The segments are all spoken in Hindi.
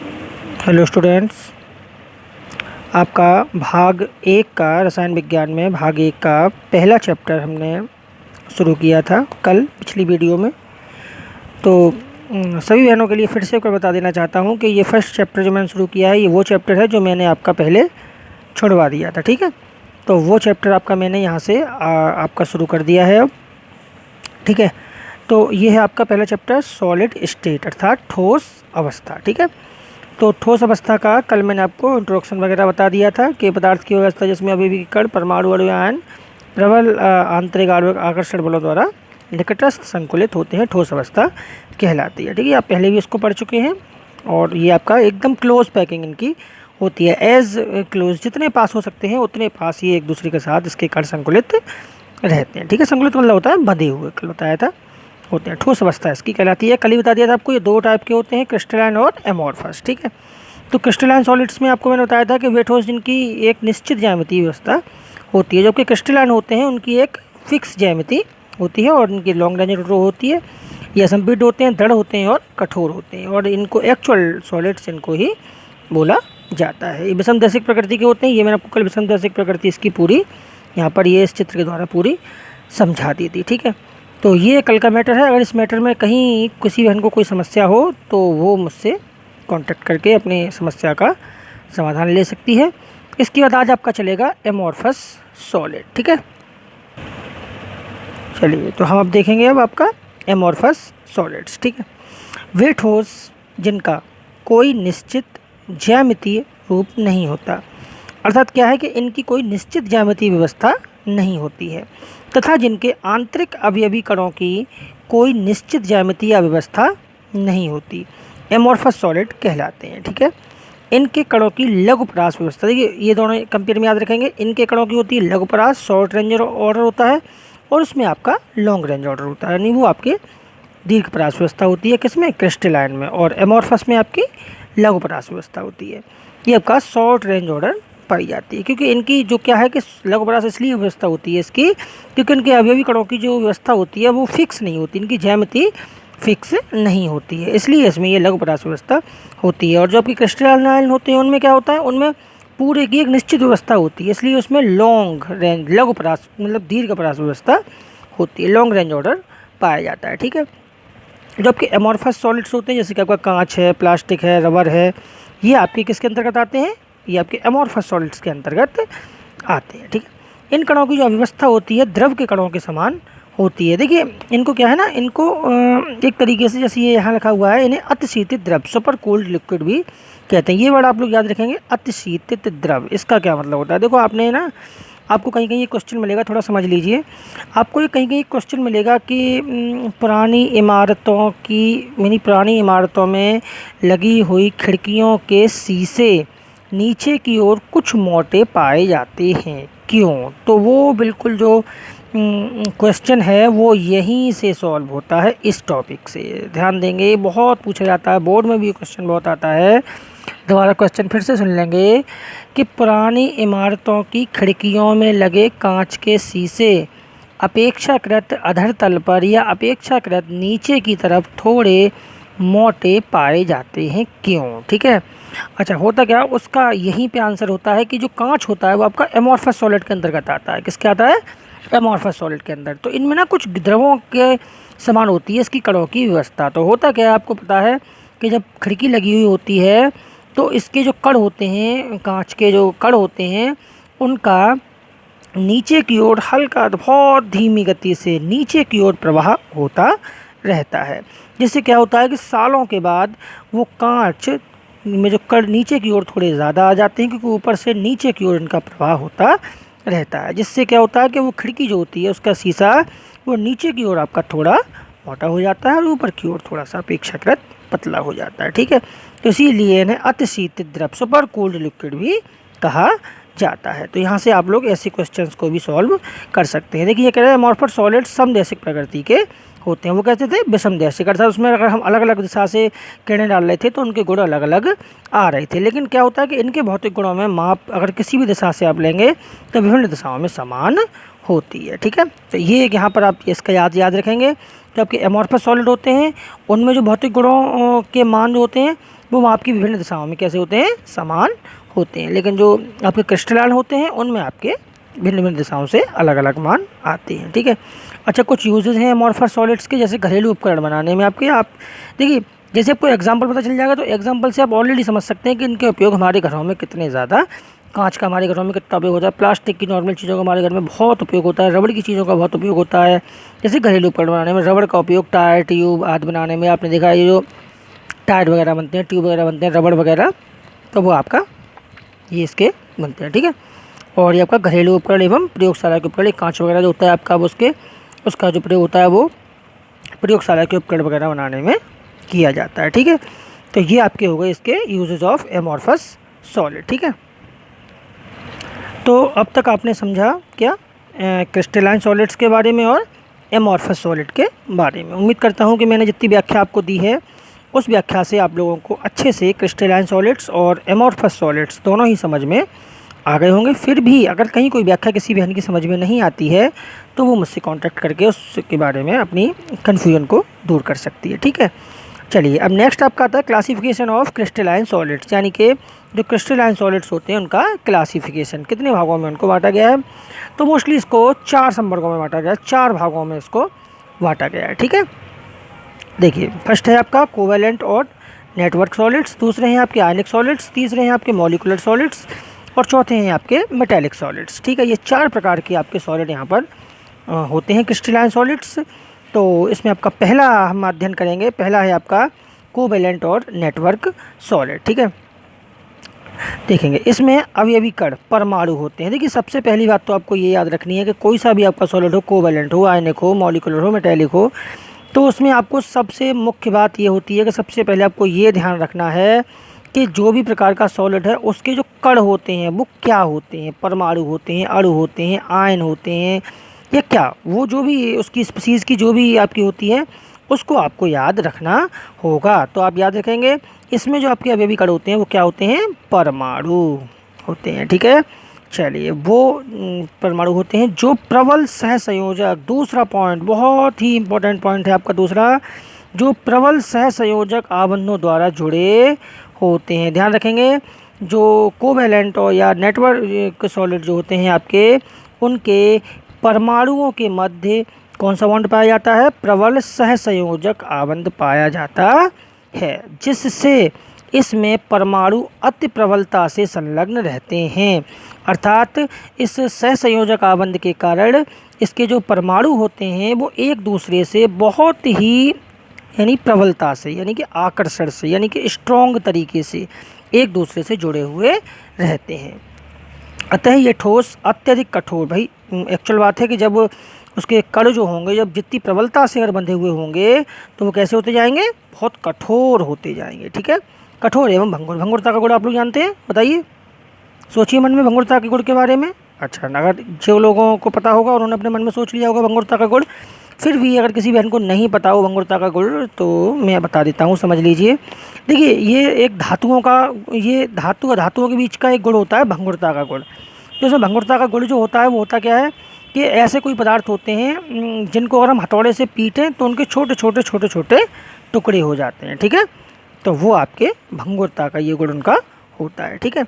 हेलो स्टूडेंट्स, आपका भाग एक का रसायन विज्ञान में भाग एक का पहला चैप्टर हमने शुरू किया था कल पिछली वीडियो में। तो सभी बहनों के लिए फिर से एक बार बता देना चाहता हूँ कि ये फर्स्ट चैप्टर जो मैंने शुरू किया है ये वो चैप्टर है जो मैंने आपका पहले छुड़वा दिया था। ठीक है, तो वो चैप्टर आपका मैंने यहाँ से आपका शुरू कर दिया है अब। ठीक है, तो ये है आपका पहला चैप्टर सॉलिड स्टेट अर्थात ठोस अवस्था। ठीक है, तो ठोस अवस्था का कल मैंने आपको इंट्रोडक्शन वगैरह बता दिया था कि पदार्थ की अवस्था जिसमें अभी भी कण परमाणु अणु आयन प्रबल आंतरिक आकर्षण बलों द्वारा निकटस्थ संकुलित होते हैं, ठोस अवस्था कहलाती है। ठीक है, आप पहले भी इसको पढ़ चुके हैं और ये आपका एकदम क्लोज पैकिंग इनकी होती है, एज क्लोज जितने पास हो सकते हैं उतने पास ये एक दूसरे के साथ इसके कण संकुलित रहते हैं। ठीक है, संकुलित मतलब होता है बंधे हुए, कल बताया था होते हैं। ठोस अवस्था इसकी कहलाती है। कल ही बता दिया था आपको ये दो टाइप के होते हैं, क्रिस्टलाइन और एमोर्फस। ठीक है, तो क्रिस्टलाइन सॉलिड्स में आपको मैंने बताया था कि वे ठोस जिनकी एक निश्चित ज्यामितीय व्यवस्था होती है, जबकि क्रिस्टलाइन होते हैं उनकी एक फिक्स ज्यामिति होती है और इनकी लॉन्ग रेंज रो होती है। ये असंपीड होते हैं, दृढ़ होते हैं और कठोर होते हैं और इनको एक्चुअल सॉलिड्स इनको ही बोला जाता है। ये विषमदैशिक प्रकृति के होते हैं। ये मैंने आपको कल विषमदैशिक प्रकृति इसकी पूरी यहाँ पर ये इस चित्र के द्वारा पूरी समझा दी थी। ठीक है, तो ये कल का मैटर है। अगर इस मैटर में कहीं किसी बहन को कोई समस्या हो तो वो मुझसे कांटेक्ट करके अपनी समस्या का समाधान ले सकती है। इसके बाद आज आपका चलेगा एमोर्फस सॉलिड। ठीक है, चलिए तो हम अब देखेंगे अब आपका एमोर्फस सॉलिड्स। ठीक है, वे ठोस जिनका कोई निश्चित ज्यामितीय रूप नहीं होता, अर्थात क्या है कि इनकी कोई निश्चित ज्यामितीय व्यवस्था नहीं होती है तथा जिनके आंतरिक अवयवी कणों की कोई निश्चित ज्यामितीय व्यवस्था नहीं होती, एमोर्फस सॉलिड कहलाते हैं। ठीक है, इनके कणों की लघुपरास व्यवस्था, देखिए ये दोनों कंपेयर में याद रखेंगे। इनके कणों की होती है लघुपरास, शॉर्ट रेंज ऑर्डर होता है, और उसमें आपका लॉन्ग रेंज ऑर्डर होता है, यानी वो आपके दीर्घपरास व्यवस्था होती है किसमें, क्रिस्टलाइन में, और एमोर्फस में आपकी लघुपरास व्यवस्था होती है। ये आपका शॉर्ट रेंज ऑर्डर पाई जाती है, क्योंकि इनकी जो क्या है कि लघुपरास इसलिए व्यवस्था होती है इसकी क्योंकि इनके अवयवी कणों की जो व्यवस्था होती है वो फिक्स नहीं होती, इनकी ज्यामिति फिक्स नहीं होती है, इसलिए इसमें ये लघुपरास व्यवस्था होती है। और जो आपकी क्रिस्टलाइन होते हैं उनमें क्या होता है, उनमें पूरे की एक निश्चित व्यवस्था होती है, इसलिए उसमें लॉन्ग रेंज लघुपरास मतलब दीर्घपरास व्यवस्था होती है, लॉन्ग रेंज ऑर्डर पाया जाता है। ठीक है, जो आपके एमोर्फस सॉलिड्स होते हैं जैसे कि आपका कांच है, प्लास्टिक है, रबर है, ये आपके किसके अंतर्गत आते हैं, ये आपके एमोर्फस सॉलिड्स के अंतर्गत आते हैं। ठीक है, इन कणों की जो अव्यवस्था होती है द्रव के कणों के समान होती है। देखिए इनको क्या है ना, इनको एक तरीके से जैसे ये यहाँ लिखा हुआ है, इन्हें अतिशीतित द्रव, सुपर कोल्ड लिक्विड भी कहते हैं। ये वर्ड आप लोग याद रखेंगे, अतिशीतित द्रव, इसका क्या मतलब होता है। देखो आपने ना, आपको कहीं कहीं ये क्वेश्चन मिलेगा, थोड़ा समझ लीजिए। आपको ये कहीं कहीं क्वेश्चन मिलेगा कि पुरानी इमारतों की यानी पुरानी इमारतों में लगी हुई खिड़कियों के शीशे नीचे की ओर कुछ मोटे पाए जाते हैं, क्यों। तो वो बिल्कुल जो क्वेश्चन है वो यहीं से सॉल्व होता है, इस टॉपिक से ध्यान देंगे। ये बहुत पूछा जाता है, बोर्ड में भी क्वेश्चन बहुत आता है। दोबारा क्वेश्चन फिर से सुन लेंगे कि पुरानी इमारतों की खिड़कियों में लगे कांच के शीशे अपेक्षाकृत अधर तल पर या अपेक्षाकृत नीचे की तरफ थोड़े मोटे पाए जाते हैं, क्यों। ठीक है, अच्छा होता क्या, उसका यहीं पे आंसर होता है कि जो कांच होता है वो आपका एमोर्फस सॉलिड के अंतर्गत आता है। किसके आता है, एमोर्फस सॉलिड के अंदर। तो इनमें ना कुछ द्रवों के समान होती है इसकी कणों की व्यवस्था। तो होता क्या है, आपको पता है कि जब खिड़की लगी हुई होती है तो इसके जो कण होते हैं, कांच के जो कण होते हैं, उनका नीचे की ओर हल्का बहुत धीमी गति से नीचे की ओर प्रवाह होता रहता है, जिससे क्या होता है कि सालों के बाद वो कांच में जो कण नीचे की ओर थोड़े ज़्यादा आ जाते हैं, क्योंकि ऊपर से नीचे की ओर इनका प्रवाह होता रहता है, जिससे क्या होता है कि वो खिड़की जो होती है उसका शीशा वो नीचे की ओर आपका थोड़ा मोटा हो जाता है और ऊपर की ओर थोड़ा सा अपेक्षाकृत पतला हो जाता है। ठीक है, तो इसीलिए इन्हें अतिशीतित द्रव, सुपर कोल्ड लिक्विड भी कहा जाता है। तो यहाँ से आप लोग ऐसे क्वेश्चंस को भी सॉल्व कर सकते हैं। देखिए ये कह रहे हैं एमोर्फस सॉलिड समदैशिक प्रकृति के होते हैं। वो कहते थे विषमदैशिक, अर्थात उसमें अगर हम अलग अलग दिशा से किरणें डाल रहे थे तो उनके गुण अलग अलग आ रहे थे, लेकिन क्या होता है कि इनके भौतिक गुणों में माप अगर किसी भी दिशा से आप लेंगे तो विभिन्न दिशाओं में समान होती है। ठीक है, तो ये यहाँ पर आप इसका याद रखेंगे। जो आपके एमोर्फस सॉलिड होते हैं उनमें जो भौतिक गुणों के मान जो होते हैं वो आपकी विभिन्न दिशाओं में कैसे होते हैं, समान होते हैं, लेकिन जो आपके क्रिस्टलाइन होते हैं उनमें आपके भिन्न भिन्न दिशाओं से अलग अलग मान आते हैं। ठीक है। अच्छा, कुछ यूजेस हैं एमॉर्फस सॉलिड्स के, जैसे घरेलू उपकरण बनाने में आपके, आप देखिए जैसे आपको एग्जांपल पता चल जाएगा तो एग्जांपल से आप ऑलरेडी समझ सकते हैं कि इनके उपयोग हमारे घरों में कितने ज़्यादा, कांच का हमारे घरों में कितना उपयोग होता है, प्लास्टिक की नॉर्मल चीज़ों का हमारे घर में बहुत उपयोग होता है, रबड़ की चीज़ों का बहुत उपयोग होता है। जैसे घरेलू उपकरण बनाने में रबड़ का उपयोग टायर, ट्यूब आदि बनाने में, आपने देखा ये जो टायर वगैरह बनते हैं, ट्यूब वगैरह बनते हैं, रबड़ वगैरह, तो वो आपका ये इसके बनते हैं। ठीक है। और ये आपका घरेलू उपकरण एवं प्रयोगशाला के उपकरण, कांच वगैरह जो होता है आपका, वो उसका जो प्रयोग होता है वो प्रयोगशाला के उपकरण वगैरह बनाने में किया जाता है। ठीक है। तो ये आपके हो गए इसके यूजेस ऑफ एमॉर्फस सॉलिड। ठीक है। तो अब तक आपने समझा क्या, क्रिस्टलाइन सॉलिड्स के बारे में और एमॉर्फस सॉलिड के बारे में। उम्मीद करता हूँ कि मैंने जितनी व्याख्या आपको दी है उस व्याख्या से आप लोगों को अच्छे से क्रिस्टलाइन सॉलिड्स और एमॉर्फस सॉलिड्स दोनों ही समझ में आ गए होंगे। फिर भी अगर कहीं कोई व्याख्या किसी बहन की समझ में नहीं आती है तो वो मुझसे कांटेक्ट करके उसके बारे में अपनी कन्फ्यूजन को दूर कर सकती है। ठीक है। चलिए, अब नेक्स्ट आपका आता है क्लासिफिकेशन ऑफ क्रिस्टलाइन सॉलिड्स, यानी कि जो क्रिस्टलाइन सॉलिड्स होते हैं उनका क्लासिफिकेशन, कितने भागों में उनको बांटा गया है। तो मोस्टली इसको 4 संवर्गों में बांटा गया है, 4 भागों में इसको बांटा गया है। ठीक है। देखिए, फर्स्ट है आपका कोवेलेंट और नेटवर्क सॉलिड्स, दूसरे हैं आपके आयनिक सॉलिड्स, तीसरे हैं आपके मॉलिकुलर सॉलिड्स और चौथे हैं आपके मेटेलिक सॉलिड्स। ठीक है। ये 4 प्रकार के आपके सॉलिड यहाँ पर होते हैं क्रिस्टलाइन सॉलिड्स। तो इसमें आपका पहला हम अध्ययन करेंगे, पहला है आपका कोवेलेंट और नेटवर्क सॉलिड। ठीक है। देखेंगे इसमें अवयवी कण परमाणु होते हैं। देखिए, सबसे पहली बात तो आपको ये याद रखनी है कि कोई सा भी आपका सॉलिड हो, कोवेलेंट हो, आयनिक हो, मॉलिकुलर हो, मेटेलिक हो, तो उसमें आपको सबसे मुख्य बात ये होती है कि सबसे पहले आपको ये ध्यान रखना है कि जो भी प्रकार का सॉलिड है उसके जो कण होते हैं वो क्या होते हैं, परमाणु होते हैं, अणु होते हैं, आयन होते हैं, या क्या वो जो भी उसकी स्पीसीज़ की जो भी आपकी होती है उसको आपको याद रखना होगा। तो आप याद रखेंगे इसमें जो आपके अवयवी कण होते हैं वो क्या होते हैं, परमाणु होते हैं। ठीक है। चलिए, वो परमाणु होते हैं जो प्रबल सहसंयोजक, दूसरा पॉइंट बहुत ही इंपॉर्टेंट पॉइंट है आपका दूसरा, जो प्रबल सहसंयोजक आबंधों द्वारा जुड़े होते हैं। ध्यान रखेंगे, जो कोवेलेंट और या नेटवर्क सॉलिड जो होते हैं आपके, उनके परमाणुओं के मध्य कौन सा बॉन्ड पाया जाता है, प्रबल सहसंयोजक आबंध पाया जाता है, जिससे इसमें परमाणु अति प्रबलता से संलग्न रहते हैं। अर्थात इस सहसंयोजक आबंध के कारण इसके जो परमाणु होते हैं वो एक दूसरे से बहुत ही, यानी प्रबलता से, यानी कि आकर्षण से, यानी कि स्ट्रॉन्ग तरीके से एक दूसरे से जुड़े हुए रहते हैं। अतः ये ठोस अत्यधिक कठोर, भाई एक्चुअल बात है कि जब उसके कण जो होंगे, जब जितनी प्रबलता से अगर बंधे हुए होंगे तो वो कैसे होते जाएंगे, बहुत कठोर होते जाएंगे। ठीक है। कठोर एवं भंगुर, भंगुरता का गुण आप लोग जानते हैं, बताइए, सोचिए मन में भंगुरता के गुण के बारे में। अच्छा, अगर जो लोगों को पता होगा उन्होंने अपने मन में सोच लिया होगा भंगुरता का गुण, फिर भी अगर किसी बहन को नहीं पता हो भंगुरता का गुण तो मैं बता देता हूँ, समझ लीजिए। देखिए, ये एक धातुओं का, ये धातुओं के बीच का एक गुण होता है भंगुरता का गुण। तो इसमें भंगुरता का गुण जो होता है वो होता क्या है कि ऐसे कोई पदार्थ होते हैं जिनको अगर हम हथौड़े से पीटें तो उनके छोटे छोटे टुकड़े हो जाते हैं। ठीक है। तो वो आपके भंगुरता का ये गुण उनका होता है। ठीक है,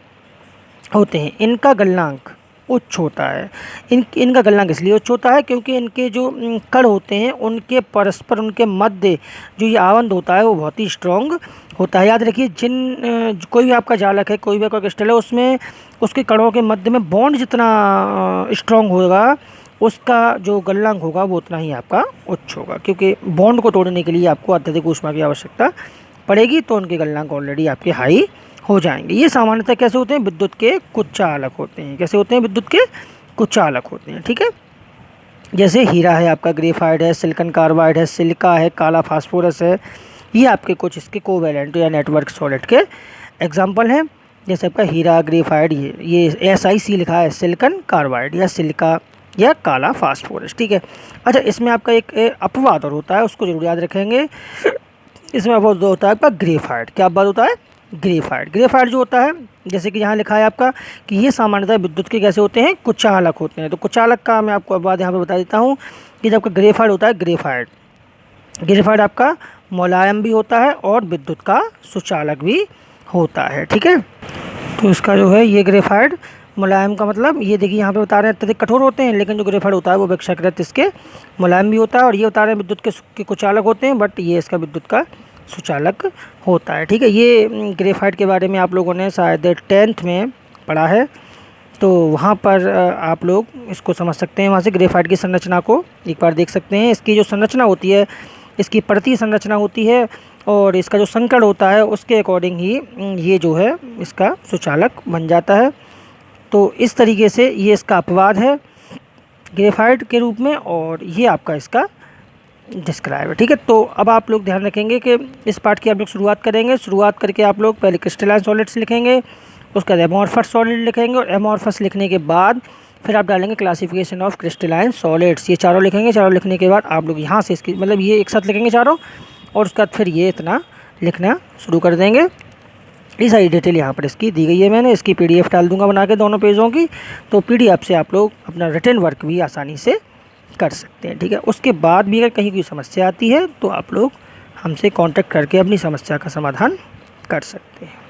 होते हैं। इनका गलनांक उच्च होता है। इनका गलनांक इसलिए उच्च होता है क्योंकि इनके जो कण होते हैं उनके परस्पर, उनके मध्य जो ये आबंध होता है वो बहुत ही स्ट्रॉन्ग होता है। याद रखिए, कोई भी आपका जालक है, कोई भी आपका क्रिस्टल है, उसमें उसके कणों के मध्य में बॉन्ड जितना स्ट्रॉन्ग होगा उसका जो गलनांक होगा वो उतना ही आपका उच्च होगा, क्योंकि बॉन्ड को तोड़ने के लिए आपको अत्यधिक ऊष्मा की आवश्यकता पड़ेगी, तो उनके गलनांक ऑलरेडी आपके हाई हो जाएंगे। ये सामान्यतः कैसे होते हैं, विद्युत के कुचालक होते हैं। कैसे होते हैं, विद्युत के कुचालक होते हैं। ठीक है। जैसे हीरा है आपका, ग्रेफाइट है, सिलिकॉन कार्बाइड है, सिलिका है, काला फास्फोरस है, ये आपके कुछ इसके कोवेलेंट या नेटवर्क सॉलिड के एग्जांपल हैं। जैसे आपका हीरा, ग्रेफाइट, ये SiC लिखा है, सिलिकॉन कार्बाइड या सिलिका या काला फास्फोरस। ठीक है। अच्छा, इसमें आपका एक अपवाद और होता है, उसको जरूर याद रखेंगे। इसमें अपवाद होता है आपका ग्रेफाइट। क्या अपवाद होता है, ग्रेफाइट। ग्रेफाइट जो होता है, जैसे कि यहाँ लिखा है आपका कि ये सामान्यतः विद्युत के कैसे होते हैं, कुचालक होते हैं। तो कुचालक का मैं आपको अपवाद यहाँ पे बता देता हूँ कि जब आपका ग्रेफाइट होता है, ग्रेफाइट आपका मुलायम भी होता है और विद्युत का सुचालक भी होता है। ठीक है, तो इसका जो है ये ग्रेफाइट मुलायम का मतलब ये देखिए यहाँ पे बता रहे हैं अत्यधिक कठोर होते हैं, लेकिन जो ग्रेफाइट होता है वो अपेक्षाकृत इसके मुलायम भी होता है, और ये बता रहे हैं विद्युत के कुचालक होते हैं, बट ये इसका विद्युत का सुचालक होता है। ठीक है, ये ग्रेफाइट के बारे में आप लोगों ने शायद 10th में पढ़ा है, तो वहाँ पर आप लोग इसको समझ सकते हैं। वहाँ से ग्रेफाइट की संरचना को एक बार देख सकते हैं। इसकी जो संरचना होती है, इसकी परतीय संरचना होती है, और इसका जो संकड़ होता है उसके अकॉर्डिंग ही ये जो है इसका सुचालक बन जाता है। तो इस तरीके से ये इसका अपवाद है ग्रेफाइट के रूप में, और ये आपका इसका डिस्क्राइब है। ठीक है, तो अब आप लोग ध्यान रखेंगे कि इस पार्ट की आप लोग शुरुआत करेंगे। शुरुआत करके आप लोग पहले क्रिस्टलाइन सॉलिड्स लिखेंगे, उसके बाद एमॉर्फस सॉलिड लिखेंगे, और एमॉर्फस लिखने के बाद फिर आप डालेंगे क्लासिफिकेशन ऑफ क्रिस्टलाइन सॉलिड्स। ये चारों लिखेंगे। चारों लिखने के बाद आप लोग यहाँ से इसकी मतलब ये एक साथ लिखेंगे चारों, और उसके बाद फिर ये इतना लिखना शुरू कर देंगे। ये सारी डिटेल यहाँ पर इसकी दी गई है, मैंने इसकी PDF डाल दूंगा बना के दोनों पेजों की, तो PDF से आप लोग अपना रिटन वर्क भी आसानी से कर सकते हैं। ठीक है, उसके बाद भी अगर कहीं कोई समस्या आती है तो आप लोग हमसे कांटेक्ट करके अपनी समस्या का समाधान कर सकते हैं।